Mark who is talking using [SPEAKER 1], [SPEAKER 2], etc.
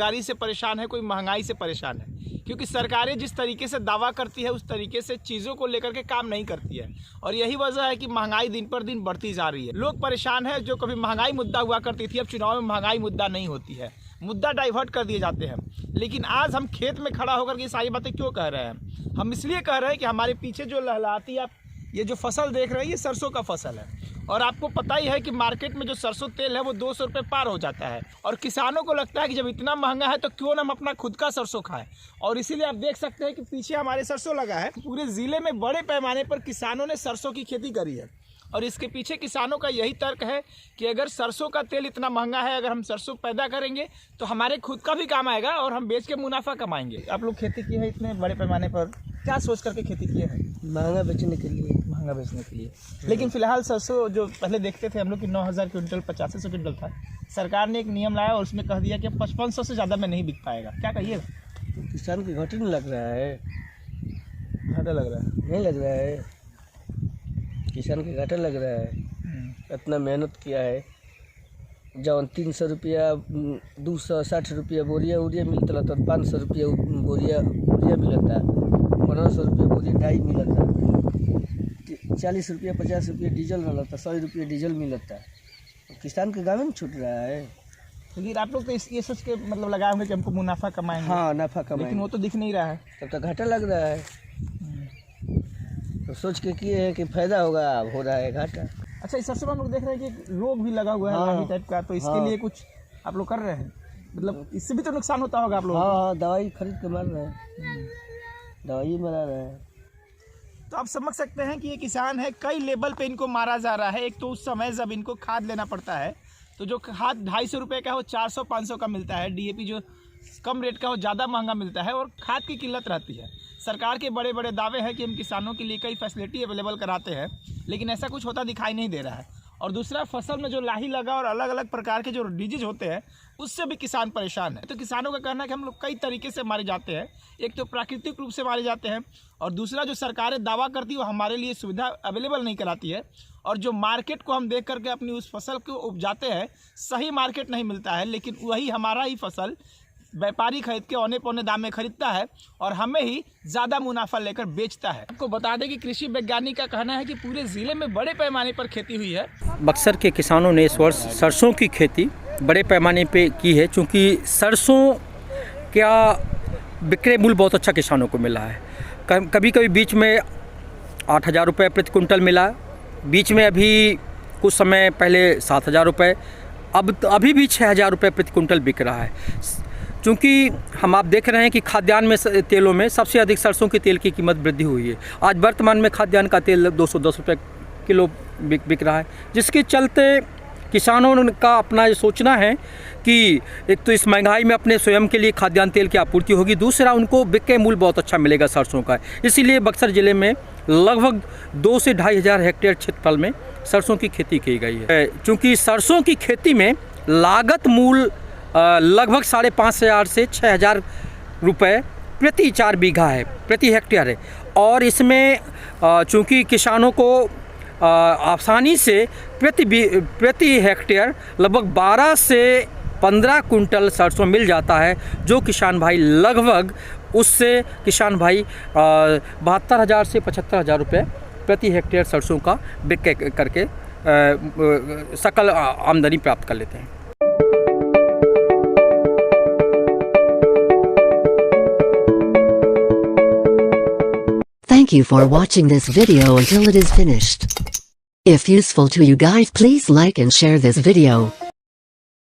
[SPEAKER 1] बेरोजगारी से परेशान है, कोई महंगाई से परेशान है, क्योंकि सरकारें जिस तरीके से दावा करती है उस तरीके से चीज़ों को लेकर के काम नहीं करती है। और यही वजह है कि महंगाई दिन पर दिन बढ़ती जा रही है। लोग परेशान है। जो कभी महंगाई मुद्दा हुआ करती थी, अब चुनाव में महंगाई मुद्दा नहीं होती है, मुद्दा डाइवर्ट कर दिए जाते हैं। लेकिन आज हम खेत में खड़ा होकर के सारी बातें क्यों कह रहे हैं? हम इसलिए कह रहे हैं कि हमारे पीछे जो लहलहाती आप ये जो फसल देख रहे हैं, ये सरसों का फसल है। और आपको पता ही है कि मार्केट में जो सरसों तेल है वो 200 रुपये पार हो जाता है। और किसानों को लगता है कि जब इतना महंगा है तो क्यों ना हम अपना खुद का सरसों खाएं। और इसीलिए आप देख सकते हैं कि पीछे हमारे सरसों लगा है। पूरे ज़िले में बड़े पैमाने पर किसानों ने सरसों की खेती करी है। और इसके पीछे किसानों का यही तर्क है कि अगर सरसों का तेल इतना महंगा है, अगर हम सरसों पैदा करेंगे तो हमारे खुद का भी काम आएगा और हम बेच के मुनाफा कमाएंगे। आप लोग खेती की है इतने बड़े पैमाने पर, क्या सोच करके खेती किए हैं?
[SPEAKER 2] महंगा बेचने के लिए।
[SPEAKER 1] महंगा बेचने के लिए। लेकिन फिलहाल सरसों जो पहले देखते थे हम लोग कि 9,000 क्विंटल 8500 क्विंटल था। सरकार ने एक नियम लाया और उसमें कह दिया कि 5500 से ज़्यादा में नहीं बिक पाएगा। क्या कहिएगा?
[SPEAKER 2] किसान के घाटे नहीं लग रहा है।
[SPEAKER 1] घाटा लग रहा है?
[SPEAKER 2] नहीं लग रहा है, किसान के घाटा लग रहा है। इतना मेहनत किया है, जब 300 रुपया 260 रुपया बोरिया उरिया मिलता था, 500 रुपया बोरिया उरिया मिलता, 1500 रुपया बोरिया डाई मिलता, 40 रुपया 50 रुपया डीजल मिलता, 100 रुपया डीजल मिलता। किसान के गाँव में छूट रहा है।
[SPEAKER 1] लेकिन आप लोग तो ये सोच के मतलब लगाए होंगे कि हमको मुनाफा कमाएंगे।
[SPEAKER 2] हाँ, नफा कमाएंगे,
[SPEAKER 1] लेकिन वो तो दिख नहीं रहा है।
[SPEAKER 2] तब तक घाटा लग रहा है। तो सोच के किए हैं कि फायदा होगा, हो रहा है घाटा।
[SPEAKER 1] अच्छा, इस सरसों में हम लोग देख रहे हैं कि रोग भी लगा हुआ है, लाही टाइप का, तो इसके लिए कुछ आप लोग कर रहे हैं? मतलब इससे भी तो नुकसान होता होगा आप लोग?
[SPEAKER 2] हाँ, दवाई खरीद के मार रहे हैं, दवाई मारा रहे हैं।
[SPEAKER 1] तो आप समझ सकते हैं कि ये किसान है, कई लेवल पे इनको मारा जा रहा है। एक तो उस समय जब इनको खाद लेना पड़ता है तो जो खाद 250 रुपये का हो 400-500 का मिलता है। डीएपी जो कम रेट का हो ज़्यादा महंगा मिलता है और खाद की किल्लत रहती है। सरकार के बड़े बड़े दावे हैं कि हम किसानों के लिए कई फैसिलिटी अवेलेबल कराते हैं, लेकिन ऐसा कुछ होता दिखाई नहीं दे रहा है। और दूसरा, फसल में जो लाही लगा और अलग अलग प्रकार के जो डिजीज होते हैं उससे भी किसान परेशान है। तो किसानों का कहना है कि हम लोग कई तरीके से मारे जाते हैं। एक तो प्राकृतिक रूप से मारे जाते हैं, और दूसरा जो सरकारें दावा करती है वो हमारे लिए सुविधा अवेलेबल नहीं कराती है। और जो मार्केट को हम देख करके अपनी उस फसल को उपजाते हैं, सही मार्केट नहीं मिलता है, लेकिन वही हमारा ही फसल व्यापारी खरीद के औने पौने दाम में खरीदता है और हमें ही ज़्यादा मुनाफा लेकर बेचता है। आपको बता दें कि कृषि वैज्ञानिक का कहना है कि पूरे ज़िले में बड़े पैमाने पर खेती हुई है।
[SPEAKER 3] बक्सर के किसानों ने इस वर्ष सरसों की खेती बड़े पैमाने पे की है, क्योंकि सरसों का विक्रय मूल्य बहुत अच्छा किसानों को मिला है। कभी कभी बीच में 8,000 रुपये प्रति कुंटल मिला, बीच में अभी कुछ समय पहले 7,000 रुपये, अभी भी 6,000 रुपये प्रति कुंटल बिक रहा है। क्योंकि हम आप देख रहे हैं कि खाद्यान्न में तेलों में सबसे अधिक सरसों के तेल की कीमत वृद्धि हुई है। आज वर्तमान में खाद्यान्न का तेल 210 रुपये किलो बिक रहा है, जिसके चलते किसानों का अपना ये सोचना है कि एक तो इस महंगाई में अपने स्वयं के लिए खाद्यान्न तेल की आपूर्ति होगी, दूसरा उनको विक्रय मूल्य बहुत अच्छा मिलेगा सरसों का। इसीलिए बक्सर ज़िले में लगभग 2 से 2,500 हेक्टेयर क्षेत्रफल में सरसों की खेती की गई है। क्योंकि सरसों की खेती में लागत मूल्य लगभग 5,500 से 6,000 रुपये प्रति 4 बीघा है, प्रति हेक्टेयर है। और इसमें चूँकि किसानों को आसानी से प्रति हेक्टेयर लगभग 12 से 15 कुंटल सरसों मिल जाता है, जो किसान भाई लगभग उससे किसान भाई 72,000 से 75,000 रुपये प्रति हेक्टेयर सरसों का बिक्री करके सकल आमदनी प्राप्त कर लेते हैं।
[SPEAKER 4] Thank you for watching this video until it is finished. If useful to you guys, please like and share this video.